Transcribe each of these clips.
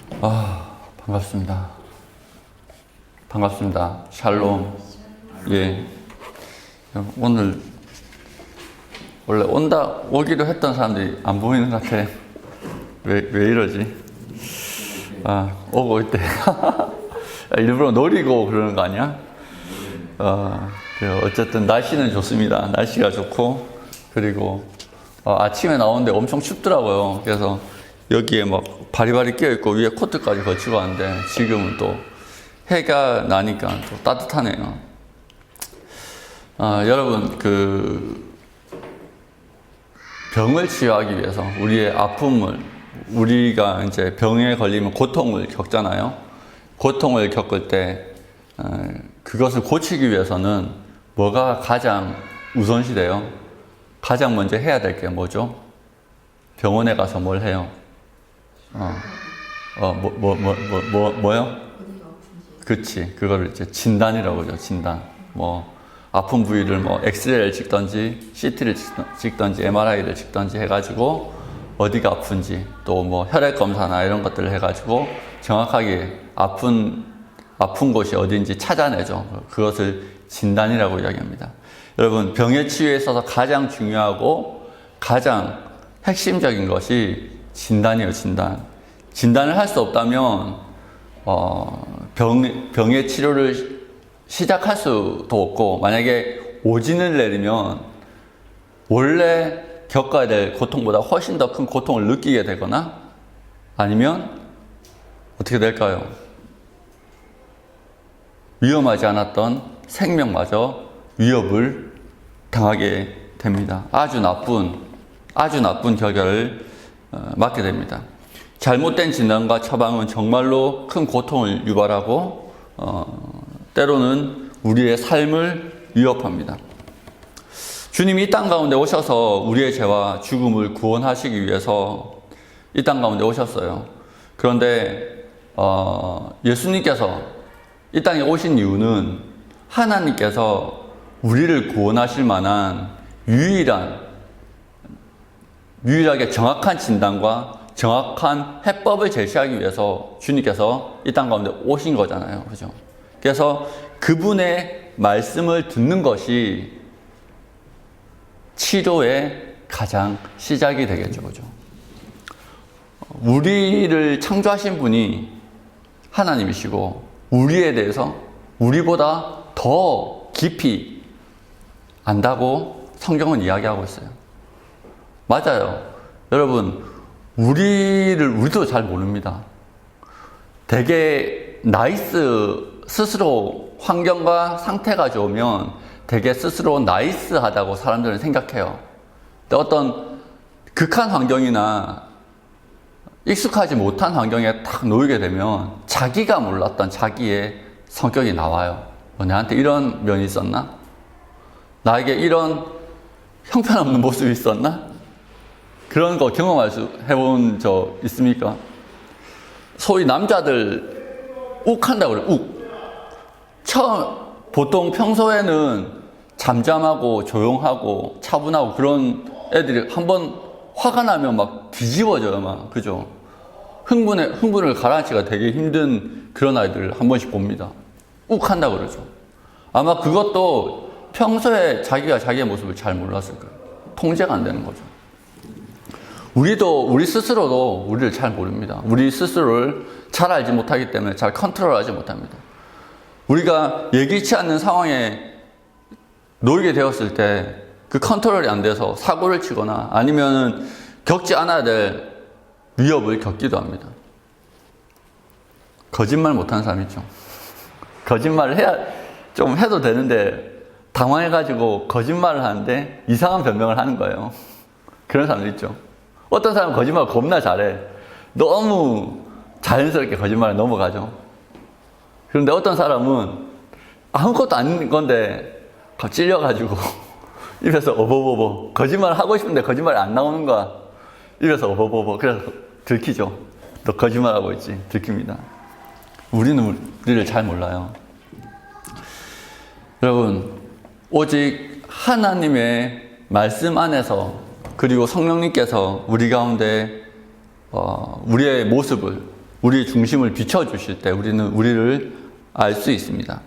반갑습니다. 반갑습니다. 샬롬. 예. 오늘 원래 오기로 했던 사람들이 안 보이는 것 같아. 왜 이러지? 오고 있대. 일부러 노리고 그러는 거 아니야? 어쨌든 날씨는 좋습니다. 날씨가 좋고, 그리고 아침에 나오는데 엄청 춥더라고요. 그래서 여기에 막 바리바리 끼어있고 위에 코트까지 걸치고 왔는데 지금은 또 해가 나니까 또 따뜻하네요. 여러분, 병을 치유하기 위해서 우리의 아픔을, 우리가 이제 병에 걸리면 고통을 겪잖아요. 고통을 겪을 때 그것을 고치기 위해서는 뭐가 가장 우선시돼요? 가장 먼저 해야 될 게 뭐죠? 병원에 가서 뭘 해요? 뭐요? 그치. 그거를 이제 진단이라고 그러죠. 진단. 아픈 부위를 엑스레이를 찍던지, CT를 찍던지, MRI를 찍던지 해가지고, 어디가 아픈지, 또 혈액 검사나 이런 것들을 해가지고, 정확하게 아픈 곳이 어딘지 찾아내죠. 그것을 진단이라고 이야기합니다. 여러분, 병의 치유에 있어서 가장 중요하고, 가장 핵심적인 것이 진단이에요, 진단. 진단을 할 수 없다면, 병의 치료를 시작할 수도 없고, 만약에 오진을 내리면, 원래 겪어야 될 고통보다 훨씬 더 큰 고통을 느끼게 되거나, 아니면, 어떻게 될까요? 위험하지 않았던 생명마저 위협을 당하게 됩니다. 아주 나쁜 결과를 맞게 됩니다. 잘못된 진단과 처방은 정말로 큰 고통을 유발하고 때로는 우리의 삶을 위협합니다. 주님이 이 땅 가운데 오셔서 우리의 죄와 죽음을 구원하시기 위해서 이 땅 가운데 오셨어요. 그런데 예수님께서 이 땅에 오신 이유는 하나님께서 우리를 구원하실 만한 유일하게 정확한 진단과 정확한 해법을 제시하기 위해서 주님께서 이 땅 가운데 오신 거잖아요. 그죠? 그래서 그분의 말씀을 듣는 것이 치료의 가장 시작이 되겠죠. 그죠? 우리를 창조하신 분이 하나님이시고, 우리에 대해서 우리보다 더 깊이 안다고 성경은 이야기하고 있어요. 맞아요. 여러분, 우리도 잘 모릅니다. 되게 스스로 환경과 상태가 좋으면 되게 스스로 나이스하다고 사람들은 생각해요. 근데 어떤 극한 환경이나 익숙하지 못한 환경에 딱 놓이게 되면 자기가 몰랐던 자기의 성격이 나와요. 나한테 이런 면이 있었나? 나에게 이런 형편없는 모습이 있었나? 그런 거 해본 적 있습니까? 소위 남자들 욱한다고 그래요. 보통 평소에는 잠잠하고 조용하고 차분하고 그런 애들이 한번 화가 나면 막 뒤집어져요, 막. 그죠? 흥분을 가라앉히기가 되게 힘든 그런 아이들을 한 번씩 봅니다. 욱한다고 그러죠. 아마 그것도 평소에 자기가 자기의 모습을 잘 몰랐을 거예요. 통제가 안 되는 거죠. 우리 스스로도 우리를 잘 모릅니다. 우리 스스로를 잘 알지 못하기 때문에 잘 컨트롤하지 못합니다. 우리가 예기치 않는 상황에 놓이게 되었을 때 그 컨트롤이 안 돼서 사고를 치거나 아니면은 겪지 않아야 될 위협을 겪기도 합니다. 거짓말 못하는 사람 있죠. 거짓말을 좀 해도 되는데 당황해가지고 거짓말을 하는데 이상한 변명을 하는 거예요. 그런 사람들 있죠. 어떤 사람은 거짓말을 겁나 잘해. 너무 자연스럽게 거짓말을 넘어가죠. 그런데 어떤 사람은 아무것도 아닌 건데 찔려가지고 입에서 어버버버 거짓말을 하고 싶은데 거짓말이 안 나오는 거야. 입에서 어버버버 그래서 들키죠. 너 거짓말하고 있지. 들킵니다. 우리는 우리를 잘 몰라요. 여러분, 오직 하나님의 말씀 안에서, 그리고 성령님께서 우리 가운데 우리의 모습을, 우리의 중심을 비춰주실 때 우리는 우리를 알 수 있습니다.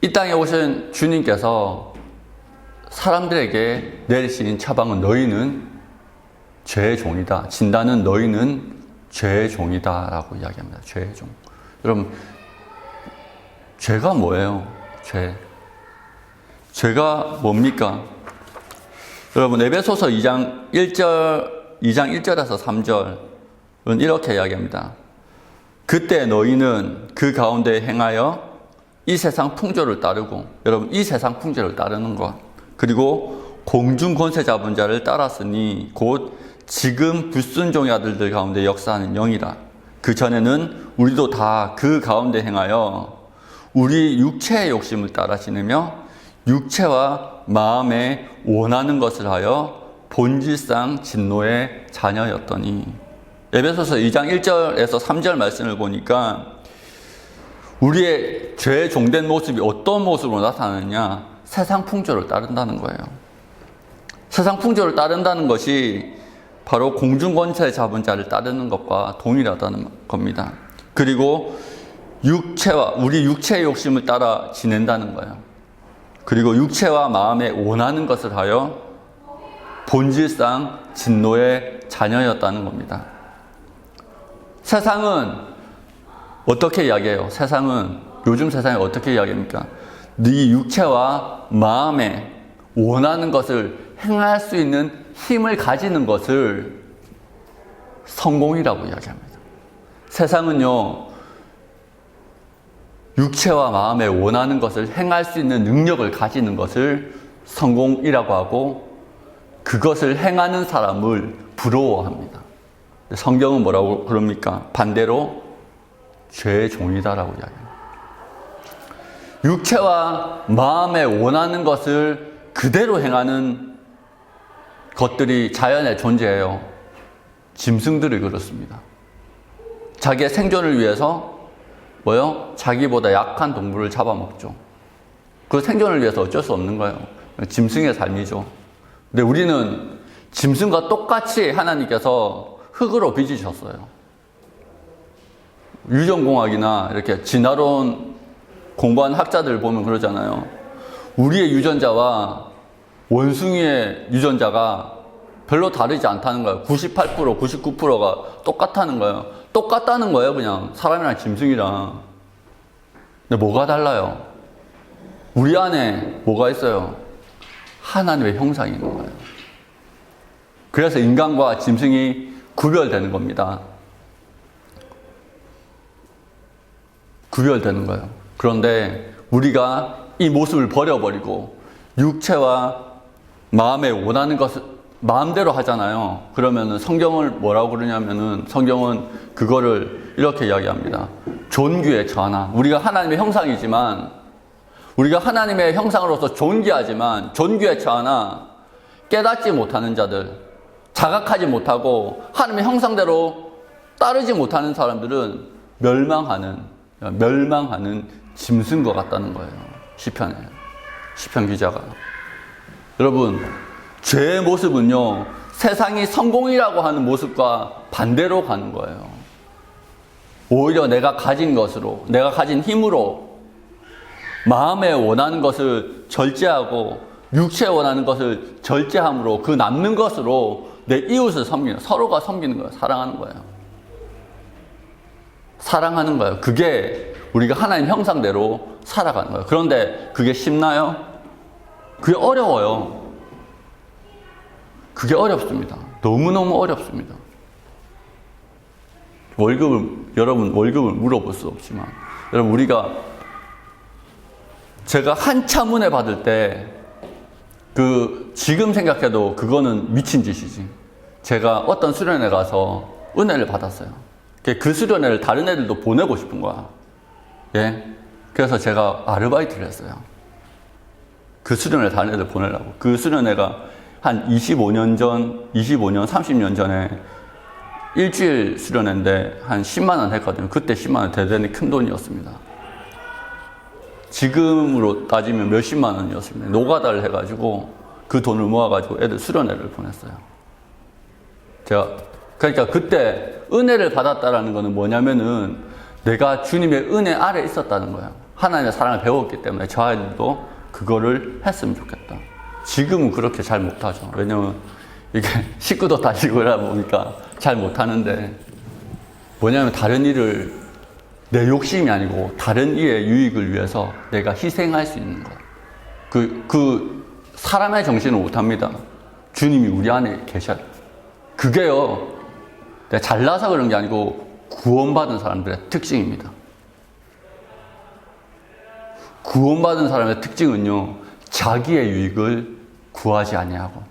이 땅에 오신 주님께서 사람들에게 내리신 처방은 너희는 죄의 종이다. 진단은 너희는 죄의 종이다 라고 이야기합니다. 죄의 종. 여러분, 죄가 뭐예요? 죄가 뭡니까? 여러분, 에베소서 2장 1절에서 3절은 이렇게 이야기합니다. 그때 너희는 그 가운데 행하여 이 세상 풍조를 따르고, 여러분, 이 세상 풍조를 따르는 것, 그리고 공중 권세 잡은 자를 따랐으니 곧 지금 불순종의 아들들 가운데 역사하는 영이라. 그 전에는 우리도 다 그 가운데 행하여 우리 육체의 욕심을 따라 지내며 육체와 마음에 원하는 것을 하여 본질상 진노의 자녀였더니. 에베소서 2장 1절에서 3절 말씀을 보니까 우리의 죄의 종된 모습이 어떤 모습으로 나타나느냐? 세상 풍조를 따른다는 거예요. 세상 풍조를 따른다는 것이 바로 공중권세 잡은 자를 따르는 것과 동일하다는 겁니다. 그리고 우리 육체의 욕심을 따라 지낸다는 거예요. 그리고 육체와 마음에 원하는 것을 하여 본질상 진노의 자녀였다는 겁니다. 세상은 어떻게 이야기해요? 요즘 세상이 어떻게 이야기합니까? 네 육체와 마음에 원하는 것을 행할 수 있는 힘을 가지는 것을 성공이라고 이야기합니다. 세상은요, 육체와 마음에 원하는 것을 행할 수 있는 능력을 가지는 것을 성공이라고 하고 그것을 행하는 사람을 부러워합니다. 성경은 뭐라고 그럽니까? 반대로 죄의 종이다라고 이야기합니다. 육체와 마음에 원하는 것을 그대로 행하는 것들이 자연에 존재해요. 짐승들이 그렇습니다. 자기의 생존을 위해서 자기보다 약한 동물을 잡아먹죠. 그 생존을 위해서 어쩔 수 없는 거예요. 짐승의 삶이죠. 근데 우리는 짐승과 똑같이 하나님께서 흙으로 빚으셨어요. 유전공학이나 이렇게 진화론 공부한 학자들 보면 그러잖아요. 우리의 유전자와 원숭이의 유전자가 별로 다르지 않다는 거예요. 98%, 99%가 똑같다는 거예요. 똑같다는 거예요, 그냥. 사람이랑 짐승이랑. 근데 뭐가 달라요? 우리 안에 뭐가 있어요? 하나님의 형상이 있는 거예요. 그래서 인간과 짐승이 구별되는 겁니다. 구별되는 거예요. 그런데 우리가 이 모습을 버려버리고 육체와 마음에 원하는 것을 마음대로 하잖아요. 그러면은 성경을 뭐라고 그러냐면은 성경은 그거를 이렇게 이야기합니다. 존귀에 처하나. 우리가 하나님의 형상이지만 우리가 하나님의 형상으로서 존귀하지만 존귀에 처하나 깨닫지 못하는 자들, 자각하지 못하고 하나님의 형상대로 따르지 못하는 사람들은 멸망하는 짐승과 같다는 거예요. 시편 기자가. 여러분, 죄의 모습은요, 세상이 성공이라고 하는 모습과 반대로 가는 거예요. 오히려 내가 가진 것으로, 내가 가진 힘으로 마음에 원하는 것을 절제하고 육체에 원하는 것을 절제함으로 그 남는 것으로 내 이웃을 섬기는, 서로가 섬기는 거예요. 사랑하는 거예요. 사랑하는 거예요. 그게 우리가 하나님 형상대로 살아가는 거예요. 그런데 그게 쉽나요? 그게 어려워요. 그게 어렵습니다. 너무너무 어렵습니다. 여러분 월급을 물어볼 수 없지만, 여러분 제가 한참 은혜 받을 때, 지금 생각해도 그거는 미친 짓이지. 제가 어떤 수련회 가서 은혜를 받았어요. 그 수련회를 다른 애들도 보내고 싶은 거야. 예? 그래서 제가 아르바이트를 했어요. 그 수련회를 다른 애들 보내려고. 그 수련회가 한 25년, 30년 전에 일주일 수련회인데 한 10만 원 했거든요. 그때 10만 원 대단히 큰 돈이었습니다. 지금으로 따지면 몇십만 원이었습니다. 노가다를 해가지고 그 돈을 모아가지고 애들 수련회를 보냈어요. 제가 그러니까 그때 은혜를 받았다라는 것은 뭐냐면은 내가 주님의 은혜 아래 있었다는 거예요. 하나님의 사랑을 배웠기 때문에 저 아이들도 그거를 했으면 좋겠다. 지금은 그렇게 잘 못하죠. 왜냐면 이게 식구도 다니고 이러다 보니까 잘 못하는데, 뭐냐면 다른 일을 내 욕심이 아니고 다른 이의 유익을 위해서 내가 희생할 수 있는 것. 그 사람의 정신을 못합니다. 주님이 우리 안에 계셔요. 그게요, 내가 잘나서 그런 게 아니고 구원받은 사람들의 특징입니다. 구원받은 사람의 특징은요, 자기의 유익을 구하지 아니하고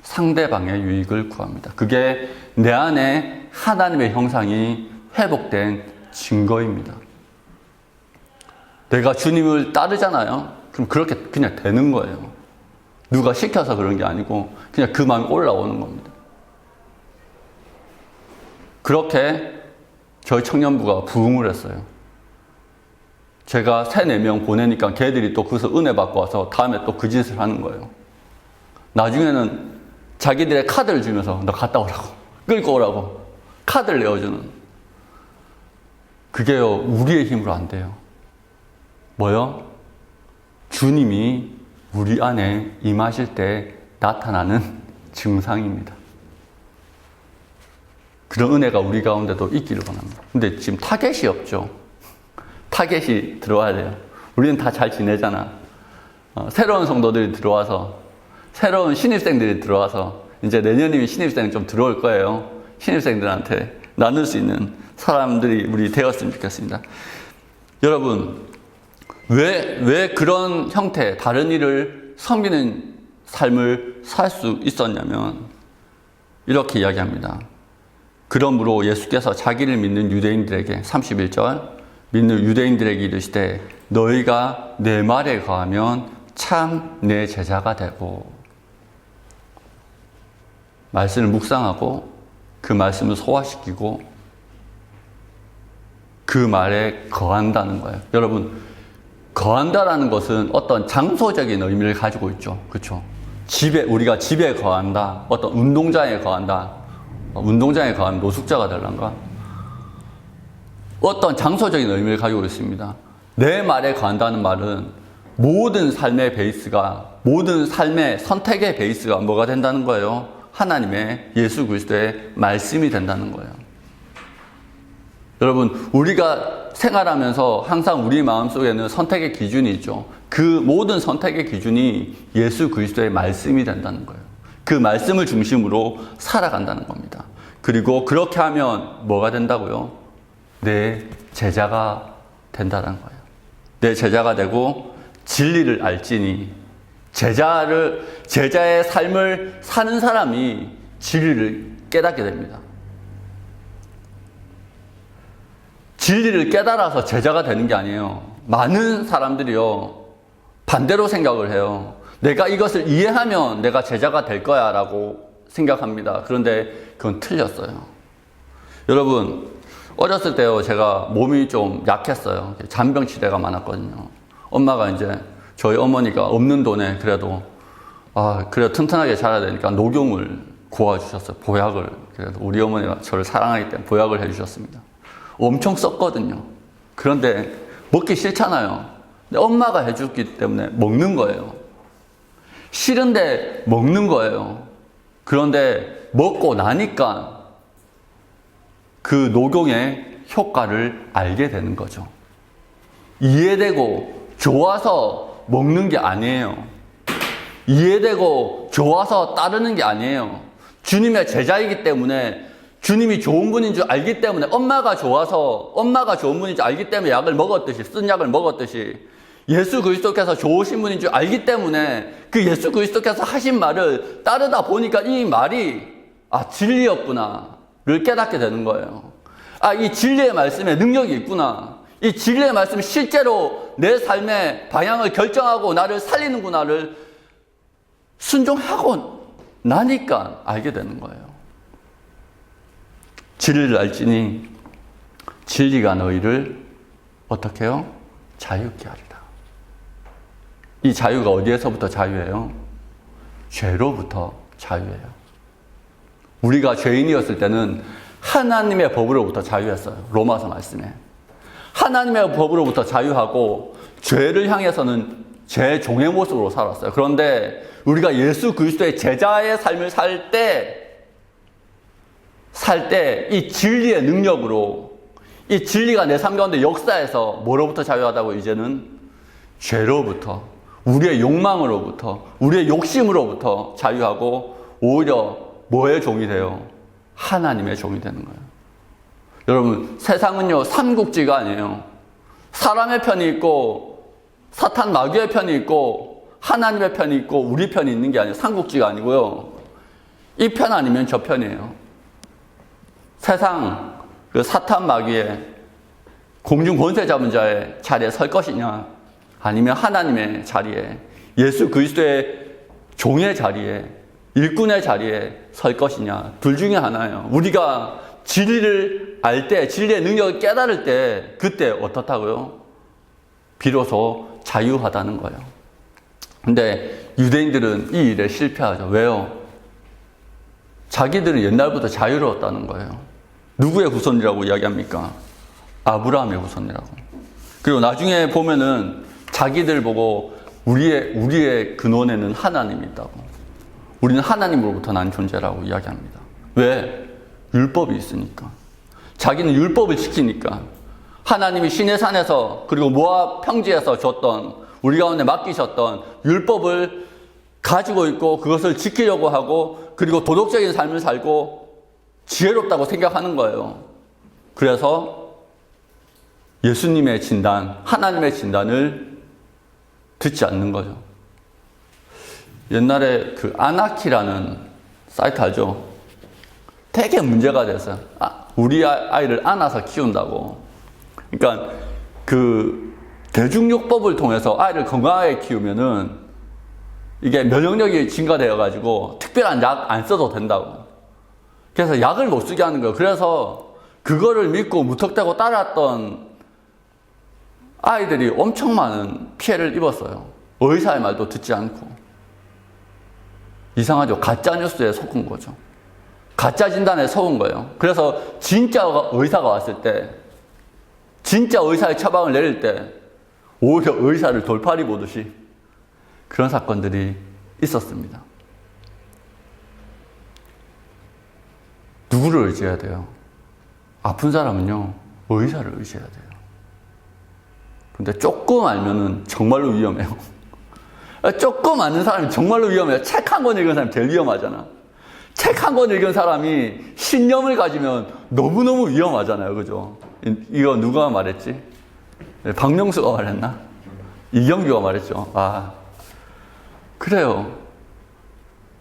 상대방의 유익을 구합니다. 그게 내 안에 하나님의 형상이 회복된 증거입니다. 내가 주님을 따르잖아요. 그럼 그렇게 그냥 되는 거예요. 누가 시켜서 그런 게 아니고 그냥 그 마음이 올라오는 겁니다. 그렇게 저희 청년부가 부흥을 했어요. 제가 3, 4명 보내니까 걔들이 또 거기서 은혜 받고 와서 다음에 또 그 짓을 하는 거예요. 나중에는 자기들의 카드를 주면서 너 갔다 오라고, 끌고 오라고 카드를 내어주는. 그게요, 우리의 힘으로 안 돼요. 뭐요? 주님이 우리 안에 임하실 때 나타나는 증상입니다. 그런 은혜가 우리 가운데도 있기를 원합니다. 근데 지금 타겟이 없죠. 타겟이 들어와야 돼요. 우리는 다 잘 지내잖아. 새로운 성도들이 들어와서, 새로운 신입생들이 들어와서, 이제 내년이면 신입생이 좀 들어올 거예요. 신입생들한테 나눌 수 있는 사람들이 우리 되었으면 좋겠습니다. 여러분, 왜 그런 형태, 다른 일을 섬기는 삶을 살 수 있었냐면, 이렇게 이야기합니다. 그러므로 예수께서 자기를 믿는 유대인들에게 31절, 믿는 유대인들에게 이르시되 너희가 내 말에 거하면 참 내 제자가 되고, 말씀을 묵상하고 그 말씀을 소화시키고 그 말에 거한다는 거예요. 여러분, 거한다라는 것은 어떤 장소적인 의미를 가지고 있죠. 그렇죠? 우리가 집에 거한다, 어떤 운동장에 거한다. 운동장에 거하면 노숙자가 되려는가? 어떤 장소적인 의미를 가지고 있습니다. 내 말에 거한다는 말은 모든 삶의 베이스가, 모든 삶의 선택의 베이스가 뭐가 된다는 거예요? 하나님의 예수 그리스도의 말씀이 된다는 거예요. 여러분, 우리가 생활하면서 항상 우리 마음속에는 선택의 기준이 있죠. 그 모든 선택의 기준이 예수 그리스도의 말씀이 된다는 거예요. 그 말씀을 중심으로 살아간다는 겁니다. 그리고 그렇게 하면 뭐가 된다고요? 내 제자가 된다는 거예요. 내 제자가 되고 진리를 알지니, 제자의 삶을 사는 사람이 진리를 깨닫게 됩니다. 진리를 깨달아서 제자가 되는 게 아니에요. 많은 사람들이요, 반대로 생각을 해요. 내가 이것을 이해하면 내가 제자가 될 거야 라고 생각합니다. 그런데 그건 틀렸어요. 여러분, 어렸을 때요, 제가 몸이 좀 약했어요. 잔병 치레가 많았거든요. 엄마가 이제 저희 어머니가 없는 돈에 그래도 튼튼하게 자라야 되니까 녹용을 구워주셨어요. 보약을. 그래도 우리 어머니가 저를 사랑하기 때문에 보약을 해주셨습니다. 엄청 썼거든요. 그런데 먹기 싫잖아요. 근데 엄마가 해줬기 때문에 먹는 거예요. 싫은데 먹는 거예요. 그런데 먹고 나니까 그 녹용의 효과를 알게 되는 거죠. 이해되고 좋아서 먹는 게 아니에요. 이해되고 좋아서 따르는 게 아니에요. 주님의 제자이기 때문에, 주님이 좋은 분인 줄 알기 때문에, 엄마가 좋은 분인 줄 알기 때문에 약을 먹었듯이, 쓴 약을 먹었듯이, 예수 그리스도께서 좋으신 분인 줄 알기 때문에 그 예수 그리스도께서 하신 말을 따르다 보니까 이 말이 진리였구나를 깨닫게 되는 거예요. 이 진리의 말씀에 능력이 있구나. 이 진리의 말씀이 실제로 내 삶의 방향을 결정하고 나를 살리는구나를 순종하고 나니까 알게 되는 거예요. 진리를 알지니 진리가 너희를 어떻게 해요? 자유케 하리라. 이 자유가 어디에서부터 자유예요? 죄로부터 자유예요. 우리가 죄인이었을 때는 하나님의 법으로부터 자유했어요. 로마서 말씀에. 하나님의 법으로부터 자유하고 죄를 향해서는 제 종의 모습으로 살았어요. 그런데 우리가 예수 그리스도의 제자의 삶을 살 때 이 진리의 능력으로 이 진리가 내 삶 가운데 역사해서 뭐로부터 자유하다고? 이제는 죄로부터, 우리의 욕망으로부터, 우리의 욕심으로부터 자유하고 오히려 뭐의 종이 돼요? 하나님의 종이 되는 거예요. 여러분, 세상은요 삼국지가 아니에요. 사람의 편이 있고 사탄 마귀의 편이 있고 하나님의 편이 있고 우리 편이 있는 게 아니에요. 삼국지가 아니고요. 이 편 아니면 저 편이에요. 세상 그 사탄 마귀의 공중 권세 잡은 자의 자리에 설 것이냐, 아니면 하나님의 자리에, 예수 그리스도의 종의 자리에, 일꾼의 자리에 설 것이냐, 둘 중에 하나예요. 우리가 진리를 알 때, 진리의 능력을 깨달을 때, 그때 어떻다고요? 비로소 자유하다는 거예요. 근데 유대인들은 이 일에 실패하죠. 왜요? 자기들은 옛날부터 자유로웠다는 거예요. 누구의 후손이라고 이야기합니까? 아브라함의 후손이라고. 그리고 나중에 보면은 자기들 보고 우리의 근원에는 하나님이 있다고. 우리는 하나님으로부터 난 존재라고 이야기합니다. 왜? 율법이 있으니까. 자기는 율법을 지키니까. 하나님이 시내 산에서 그리고 모압 평지에서 줬던, 우리 가운데 맡기셨던 율법을 가지고 있고 그것을 지키려고 하고 그리고 도덕적인 삶을 살고 지혜롭다고 생각하는 거예요. 그래서 예수님의 진단, 하나님의 진단을 듣지 않는 거죠. 옛날에 그 아나키라는 사이트 알죠? 되게 문제가 됐어요. 우리 아이를 안아서 키운다고. 그러니까 그 대중요법을 통해서 아이를 건강하게 키우면은 이게 면역력이 증가되어 가지고 특별한 약 안 써도 된다고. 그래서 약을 못 쓰게 하는 거예요. 그래서 그거를 믿고 무턱대고 따랐던 아이들이 엄청 많은 피해를 입었어요. 의사의 말도 듣지 않고. 이상하죠? 가짜 뉴스에 속은 거죠. 가짜 진단에 속은 거예요. 그래서 진짜 의사가 왔을 때, 진짜 의사의 처방을 내릴 때 오히려 의사를 돌팔이 보듯이 그런 사건들이 있었습니다. 누구를 의지해야 돼요? 아픈 사람은요, 의사를 의지해야 돼요. 근데 조금 알면은 정말로 위험해요. 조금 아는 사람이 정말로 위험해요. 책 한 권 읽은 사람이 제일 위험하잖아. 책 한 권 읽은 사람이 신념을 가지면 너무너무 위험하잖아요. 그죠? 이거 누가 말했지? 박명수가 말했나? 이경규가 말했죠. 그래요.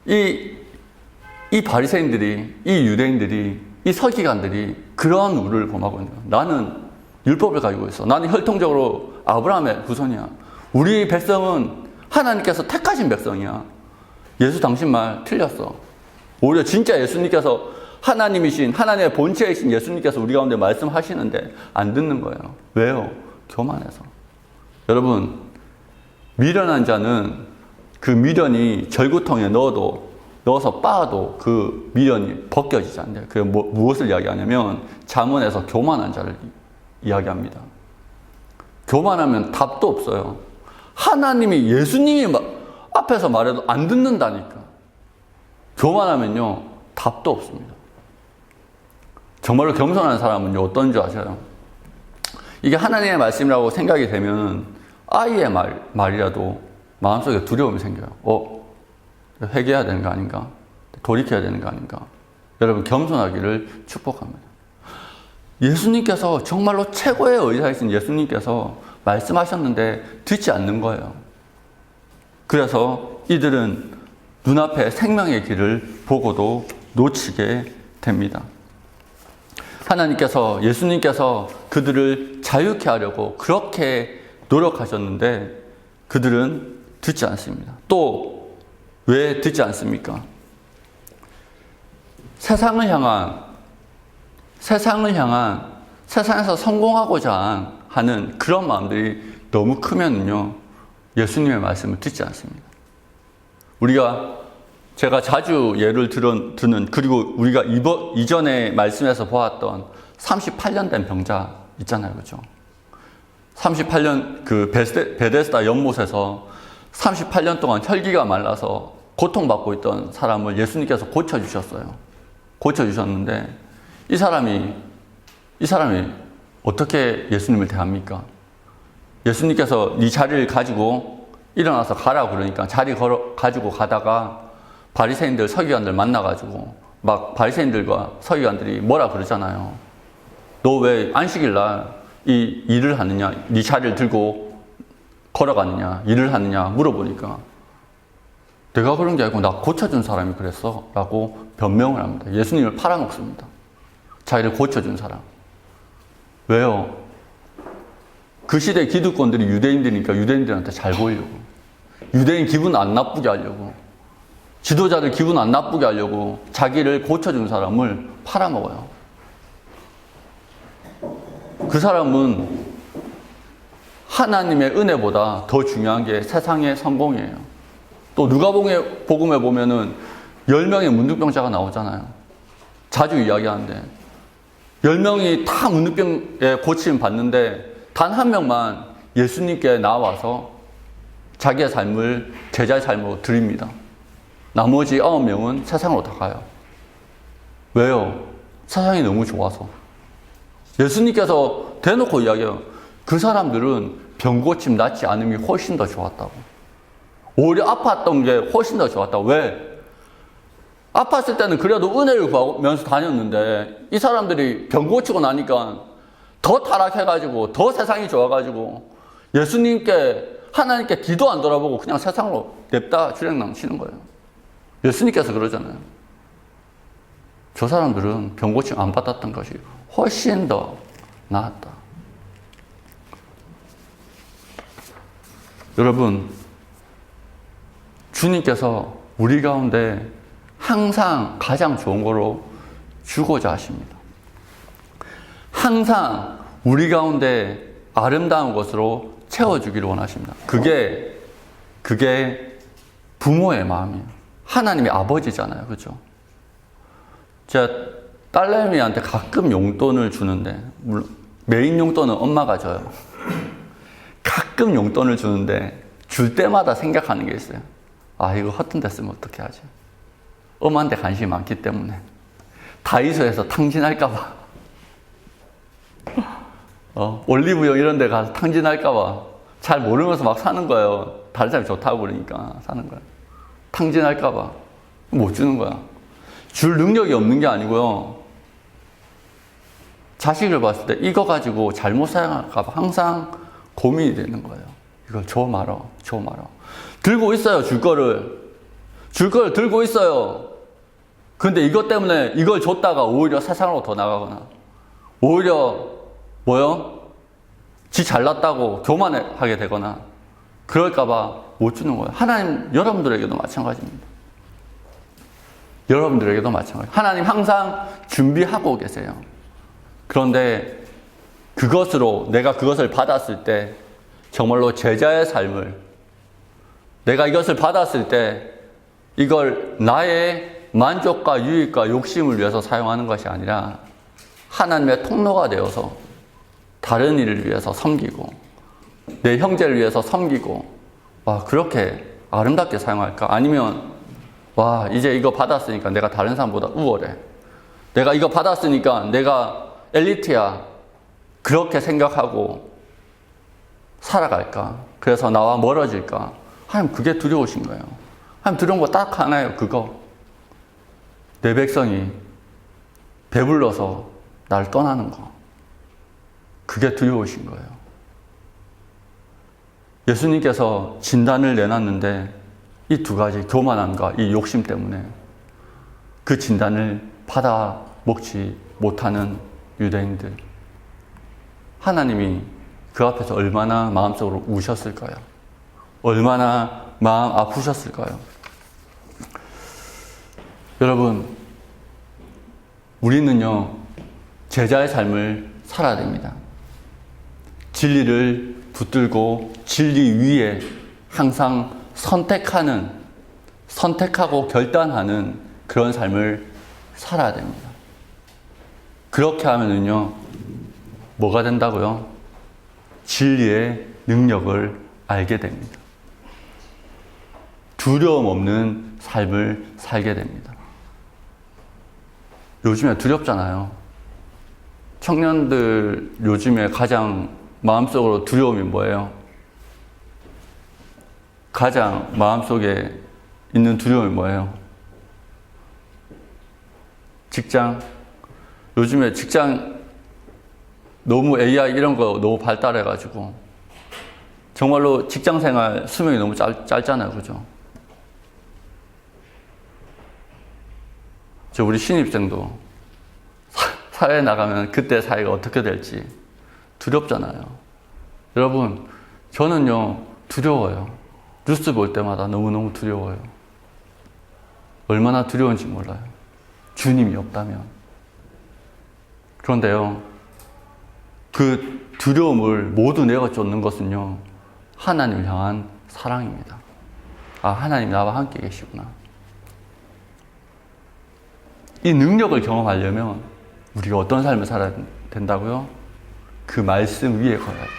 이 바리새인들이, 이 유대인들이, 이 서기관들이 그런 우를 범하거든요. 나는 율법을 가지고 있어. 나는 혈통적으로 아브라함의 후손이야. 우리 백성은 하나님께서 택하신 백성이야. 예수 당신 말 틀렸어. 오히려 진짜 예수님께서 하나님이신, 하나님의 본체이신 예수님께서 우리 가운데 말씀하시는데 안 듣는 거예요. 왜요? 교만해서. 여러분, 미련한 자는 그 미련이 절구통에 넣어서 빻아도 그 미련이 벗겨지지 않는데요. 그게 무엇을 이야기하냐면 잠언에서 교만한 자를 이야기합니다. 교만하면 답도 없어요. 하나님이, 예수님이 앞에서 말해도 안 듣는다니까. 교만하면요, 답도 없습니다. 정말로 겸손한 사람은요, 어떤 줄 아세요? 이게 하나님의 말씀이라고 생각이 되면 아이의 말이라도 마음속에 두려움이 생겨요. 회개해야 되는 거 아닌가? 돌이켜야 되는 거 아닌가? 여러분, 겸손하기를 축복합니다. 예수님께서 정말로 최고의 의사이신 예수님께서 말씀하셨는데 듣지 않는 거예요. 그래서 이들은 눈앞에 생명의 길을 보고도 놓치게 됩니다. 하나님께서, 예수님께서 그들을 자유케 하려고 그렇게 노력하셨는데 그들은 듣지 않습니다. 또 왜 듣지 않습니까? 세상을 향한, 세상에서 성공하고자 하는 그런 마음들이 너무 크면요, 예수님의 말씀을 듣지 않습니다. 우리가 제가 자주 예를 드는, 그리고 우리가 이전에 말씀에서 보았던 38년 된 병자 있잖아요. 그죠? 38년 그 베데스다 연못에서 38년 동안 혈기가 말라서 고통받고 있던 사람을 예수님께서 고쳐주셨어요. 고쳐주셨는데 이 사람이 어떻게 예수님을 대합니까? 예수님께서 네 자리를 가지고 일어나서 가라고 그러니까 자리 가지고 가다가 바리새인들 서기관들 만나가지고 막 바리새인들과 서기관들이 뭐라 그러잖아요. 너 왜 안식일 날 이 일을 하느냐, 네 자리를 들고 걸어가느냐, 일을 하느냐 물어보니까 내가 그런 게 아니고 나 고쳐준 사람이 그랬어 라고 변명을 합니다. 예수님을 팔아먹습니다. 자기를 고쳐준 사람. 왜요? 그 시대 기득권들이 유대인들이니까 유대인들한테 잘 보이려고, 유대인 기분 안 나쁘게 하려고, 지도자들 기분 안 나쁘게 하려고 자기를 고쳐준 사람을 팔아먹어요. 그 사람은 하나님의 은혜보다 더 중요한 게 세상의 성공이에요. 또 누가복음에 보면은 10명의 문둥병자가 나오잖아요. 자주 이야기하는데 10명이 다 문둥병에 고침 받는데 단 한 명만 예수님께 나와서 자기의 삶을 제자의 삶으로 드립니다. 나머지 9명은 세상으로 다 가요. 왜요? 세상이 너무 좋아서. 예수님께서 대놓고 이야기해요. 그 사람들은 병 고침 낫지 않음이 훨씬 더 좋았다고. 오히려 아팠던 게 훨씬 더 좋았다고. 왜? 아팠을 때는 그래도 은혜를 구하면서 다녔는데 이 사람들이 병 고치고 나니까 더 타락해가지고 더 세상이 좋아가지고 예수님께 하나님께 뒤도 안 돌아보고 그냥 세상으로 냅다 주랭랑 치는 거예요. 예수님께서 그러잖아요. 저 사람들은 병 고침 안 받았던 것이 훨씬 더 나았다. 여러분, 주님께서 우리 가운데 항상 가장 좋은 거로 주고자 하십니다. 항상 우리 가운데 아름다운 것으로 채워주기를 원하십니다. 그게 부모의 마음이에요. 하나님의 아버지잖아요. 그렇죠? 제가 딸내미한테 가끔 용돈을 주는데, 물론 메인 용돈은 엄마가 줘요. 가끔 용돈을 주는데 줄 때마다 생각하는 게 있어요. 아, 이거 허튼 데 쓰면 어떻게 하지? 엄마한테 관심이 많기 때문에 다이소에서 탕진할까봐, 올리브영 이런 데 가서 탕진할까봐 잘 모르면서 막 사는 거예요. 다른 사람이 좋다고 그러니까 사는 거예요. 탕진할까봐 못 주는 거야. 줄 능력이 없는 게 아니고요. 자식을 봤을 때 이거 가지고 잘못 사용할까봐 항상 고민이 되는 거예요. 이걸 줘 말어. 들고 있어요, 줄 거를 들고 있어요. 근데 이것 때문에 이걸 줬다가 오히려 세상으로 더 나가거나, 오히려 지 잘났다고 교만하게 되거나 그럴까봐 못 주는 거예요. 하나님, 여러분들에게도 마찬가지입니다. 여러분들에게도 마찬가지. 하나님 항상 준비하고 계세요. 그런데 내가 그것을 받았을 때 정말로 제자의 삶을, 내가 이것을 받았을 때 이걸 나의 만족과 유익과 욕심을 위해서 사용하는 것이 아니라 하나님의 통로가 되어서 다른 일을 위해서 섬기고 내 형제를 위해서 섬기고, 그렇게 아름답게 사용할까? 아니면 이제 이거 받았으니까 내가 다른 사람보다 우월해, 내가 이거 받았으니까 내가 엘리트야, 그렇게 생각하고 살아갈까? 그래서 나와 멀어질까? 하나님, 그게 두려우신 거예요. 하나님, 두려운 거 딱 하나예요. 그거. 내 백성이 배불러서 날 떠나는 거. 그게 두려우신 거예요. 예수님께서 진단을 내놨는데 이 두 가지, 교만함과 이 욕심 때문에 그 진단을 받아 먹지 못하는 유대인들, 하나님이 그 앞에서 얼마나 마음속으로 우셨을까요? 얼마나 마음 아프셨을까요? 여러분, 우리는요, 제자의 삶을 살아야 됩니다. 진리를 붙들고 진리 위에 항상 선택하는 선택하고 결단하는 그런 삶을 살아야 됩니다. 그렇게 하면은요, 뭐가 된다고요? 진리의 능력을 알게 됩니다. 두려움 없는 삶을 살게 됩니다. 요즘에 두렵잖아요. 청년들 요즘에 가장 마음속으로 두려움이 뭐예요? 가장 마음속에 있는 두려움이 뭐예요? 직장. 요즘에 직장 너무 AI 이런 거 너무 발달해가지고 정말로 직장 생활 수명이 너무 짧잖아요. 그죠? 우리 신입생도 사회에 나가면 그때 사회가 어떻게 될지 두렵잖아요. 여러분, 저는요, 두려워요. 뉴스 볼 때마다 너무너무 두려워요. 얼마나 두려운지 몰라요. 주님이 없다면. 그런데요, 그 두려움을 모두 내가 쫓는 것은요, 하나님을 향한 사랑입니다. 아, 하나님 나와 함께 계시구나. 이 능력을 경험하려면 우리가 어떤 삶을 살아야 된다고요? 그 말씀 위에 거해야 돼요.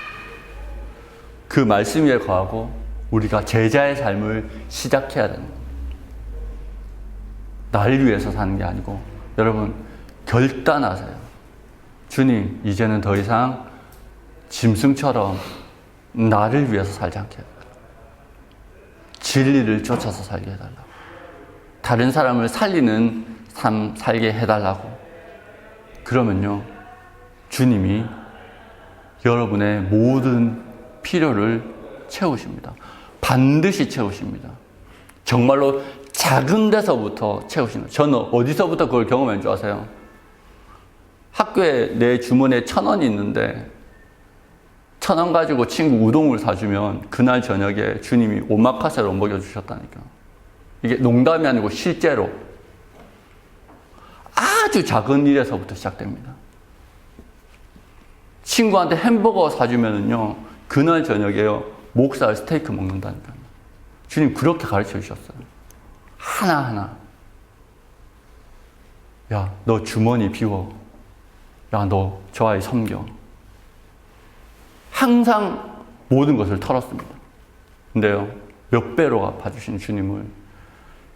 그 말씀 위에 거하고 우리가 제자의 삶을 시작해야 되는 거예요. 나를 위해서 사는 게 아니고 여러분 결단하세요. 주님, 이제는 더 이상 짐승처럼 나를 위해서 살지 않게 해달라. 진리를 쫓아서 살게 해달라. 다른 사람을 살리는 삶 살게 해달라고. 그러면요, 주님이 여러분의 모든 필요를 채우십니다. 반드시 채우십니다. 정말로 작은 데서부터 채우십니다. 저는 어디서부터 그걸 경험한 줄 아세요? 학교에 내 주머니에 1,000원이 있는데 1,000원 가지고 친구 우동을 사주면 그날 저녁에 주님이 오마카세로 먹여주셨다니까. 이게 농담이 아니고 실제로 아주 작은 일에서부터 시작됩니다. 친구한테 햄버거 사주면은요, 그날 저녁에요, 목살 스테이크 먹는다니까요. 주님 그렇게 가르쳐 주셨어요. 하나하나. 야, 너 주머니 비워. 야, 너 저 아이 섬겨. 항상 모든 것을 털었습니다. 근데요, 몇 배로 갚아주신 주님을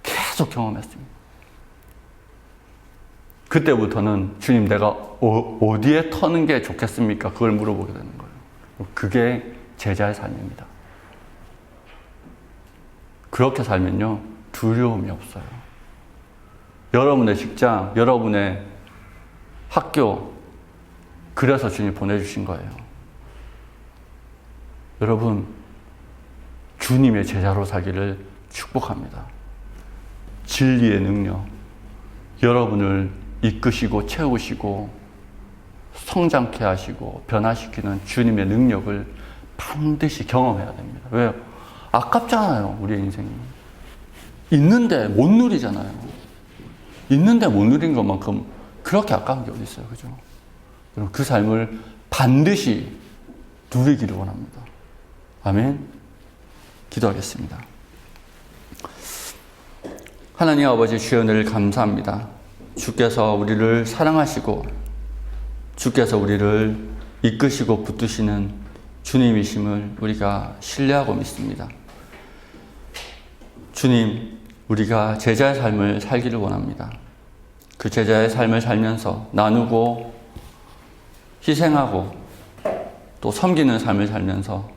계속 경험했습니다. 그때부터는 주님 내가 어디에 터는 게 좋겠습니까? 그걸 물어보게 되는 거예요. 그게 제자의 삶입니다. 그렇게 살면요, 두려움이 없어요. 여러분의 직장, 여러분의 학교, 그래서 주님 보내주신 거예요. 여러분, 주님의 제자로 살기를 축복합니다. 진리의 능력, 여러분을 이끄시고 채우시고 성장케 하시고 변화시키는 주님의 능력을 반드시 경험해야 됩니다. 왜요? 아깝잖아요, 우리의 인생이. 있는데 못 누리잖아요. 있는데 못 누린 것만큼 그렇게 아까운 게 어디 있어요, 그죠? 여러분, 그 삶을 반드시 누리기를 원합니다. 아멘. 기도하겠습니다. 하나님 아버지, 주의 은혜를 감사합니다. 주께서 우리를 사랑하시고 주께서 우리를 이끄시고 붙드시는 주님이심을 우리가 신뢰하고 믿습니다. 주님, 우리가 제자의 삶을 살기를 원합니다. 그 제자의 삶을 살면서 나누고 희생하고 또 섬기는 삶을 살면서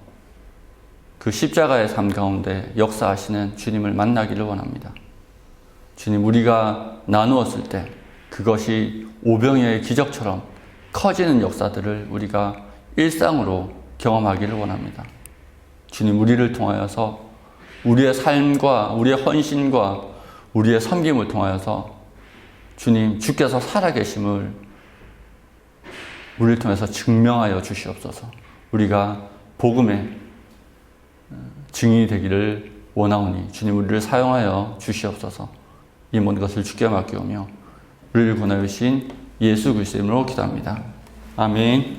그 십자가의 삶 가운데 역사하시는 주님을 만나기를 원합니다. 주님, 우리가 나누었을 때 그것이 오병이어의 기적처럼 커지는 역사들을 우리가 일상으로 경험하기를 원합니다. 주님, 우리를 통하여서 우리의 삶과 우리의 헌신과 우리의 섬김을 통하여서 주님, 주께서 살아계심을 우리를 통해서 증명하여 주시옵소서. 우리가 복음의 증인이 되기를 원하오니 주님, 우리를 사용하여 주시옵소서. 이 모든 것을 주께 맡기오며 우리를 구원하여 주신 예수 그리스도의 이름으로 기도합니다. 아멘.